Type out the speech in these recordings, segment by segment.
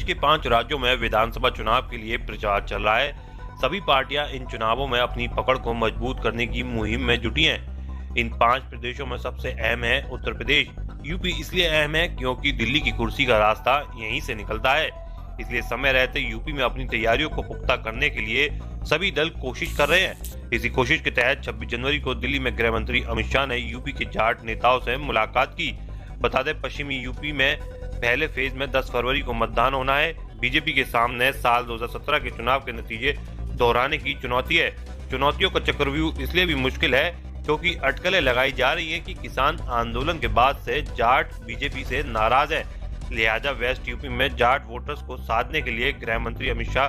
के 5 राज्यों में विधानसभा चुनाव के लिए प्रचार चल रहा है। सभी पार्टियां इन चुनावों में अपनी पकड़ को मजबूत करने की मुहिम में जुटी हैं। इन 5 प्रदेशों में सबसे अहम है उत्तर प्रदेश। यूपी इसलिए अहम है क्योंकि दिल्ली की कुर्सी का रास्ता यहीं से निकलता है। इसलिए समय रहते यूपी में अपनी तैयारियों को पुख्ता करने के लिए सभी दल कोशिश कर रहे हैं। इसी कोशिश के तहत 26 जनवरी को दिल्ली में गृह मंत्री अमित शाह ने यूपी के जाट नेताओं से मुलाकात की। बता दें, पश्चिमी यूपी में पहले फेज में 10 फरवरी को मतदान होना है। बीजेपी के सामने साल 2017 के चुनाव के नतीजे दोहराने की चुनौती है। चुनौतियों का चक्रव्यूह इसलिए भी मुश्किल है क्योंकि अटकलें लगाई जा रही हैं कि किसान आंदोलन के बाद से जाट बीजेपी से नाराज है। लिहाजा वेस्ट यूपी में जाट वोटर्स को साधने के लिए गृह मंत्री अमित शाह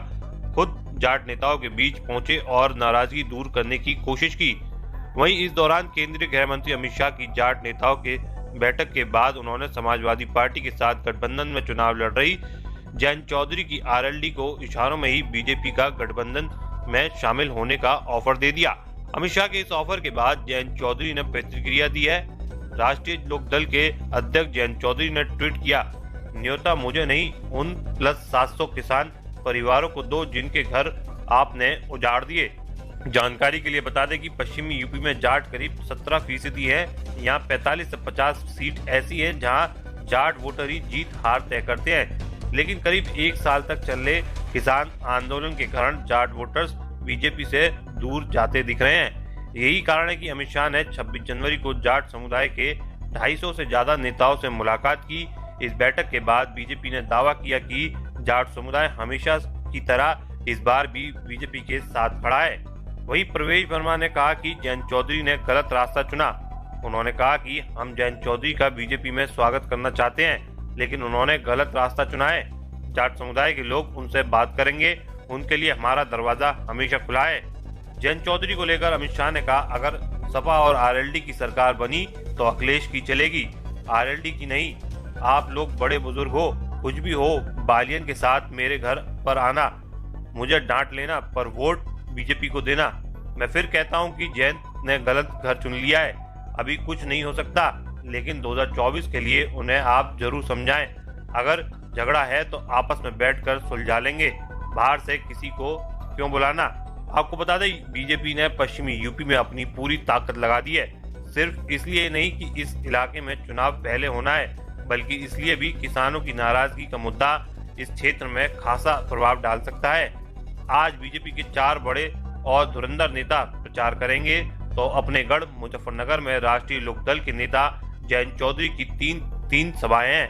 खुद जाट नेताओं के बीच पहुंचे और नाराजगी दूर करने की कोशिश की। वहीं इस दौरान केंद्रीय गृह मंत्री अमित शाह की जाट नेताओं के बैठक के बाद उन्होंने समाजवादी पार्टी के साथ गठबंधन में चुनाव लड़ रही जयंत चौधरी की आरएलडी को इशारों में ही बीजेपी का गठबंधन में शामिल होने का ऑफर दे दिया। अमित शाह के इस ऑफर के बाद जयंत चौधरी ने प्रतिक्रिया दी है। राष्ट्रीय लोकदल के अध्यक्ष जयंत चौधरी ने ट्वीट किया, न्योता मुझे नहीं उन प्लस 700 किसान परिवारों को दो जिनके घर आपने उजाड़ दिए। जानकारी के लिए बता दें कि पश्चिमी यूपी में जाट करीब 17% है। यहाँ 45 से 50 सीट ऐसी है जहाँ जाट वोटर ही जीत हार तय करते हैं। लेकिन करीब 1 साल तक चले किसान आंदोलन के कारण जाट वोटर्स बीजेपी से दूर जाते दिख रहे हैं। यही कारण है कि अमित शाह ने 26 जनवरी को जाट समुदाय के 250 से ज्यादा नेताओं से मुलाकात की। इस बैठक के बाद बीजेपी ने दावा किया कि जाट समुदाय हमेशा की तरह इस बार भी बीजेपी के साथ खड़ा है। वहीं प्रवेश वर्मा ने कहा कि जयंत चौधरी ने गलत रास्ता चुना। उन्होंने कहा कि हम जयंत चौधरी का बीजेपी में स्वागत करना चाहते हैं, लेकिन उन्होंने गलत रास्ता चुना है। जाट समुदाय के लोग उनसे बात करेंगे, उनके लिए हमारा दरवाजा हमेशा खुला है। जयंत चौधरी को लेकर अमित शाह ने कहा, अगर सपा और आरएलडी की सरकार बनी तो अखिलेश की चलेगी, आरएलडी की नहीं। आप लोग बड़े बुजुर्ग हो, कुछ भी हो, बालियन के साथ मेरे घर पर आना, मुझे डांट लेना, पर वोट बीजेपी को देना। मैं फिर कहता हूं कि जयंत ने गलत घर चुन लिया है। अभी कुछ नहीं हो सकता, लेकिन 2024 के लिए उन्हें आप जरूर समझाएं। अगर झगड़ा है तो आपस में बैठकर सुलझा लेंगे, बाहर से किसी को क्यों बुलाना। आपको बता दें, बीजेपी ने पश्चिमी यूपी में अपनी पूरी ताकत लगा दी है। सिर्फ इसलिए नहीं कि इस इलाके में चुनाव पहले होना है, बल्कि इसलिए भी किसानों की नाराजगी का मुद्दा इस क्षेत्र में खासा प्रभाव डाल सकता है। आज बीजेपी के 4 बड़े और धुरंधर नेता प्रचार करेंगे तो अपने गढ़ मुजफ्फरनगर में राष्ट्रीय लोकदल के नेता जयंत चौधरी की तीन सभाएं हैं।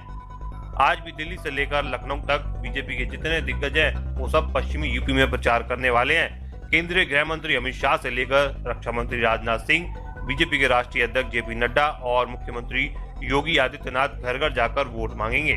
आज भी दिल्ली से लेकर लखनऊ तक बीजेपी के जितने दिग्गज हैं वो सब पश्चिमी यूपी में प्रचार करने वाले हैं। केंद्रीय गृह मंत्री अमित शाह से लेकर रक्षा मंत्री राजनाथ सिंह, बीजेपी के राष्ट्रीय अध्यक्ष जेपी नड्डा और मुख्यमंत्री योगी आदित्यनाथ घर घर जाकर वोट मांगेंगे।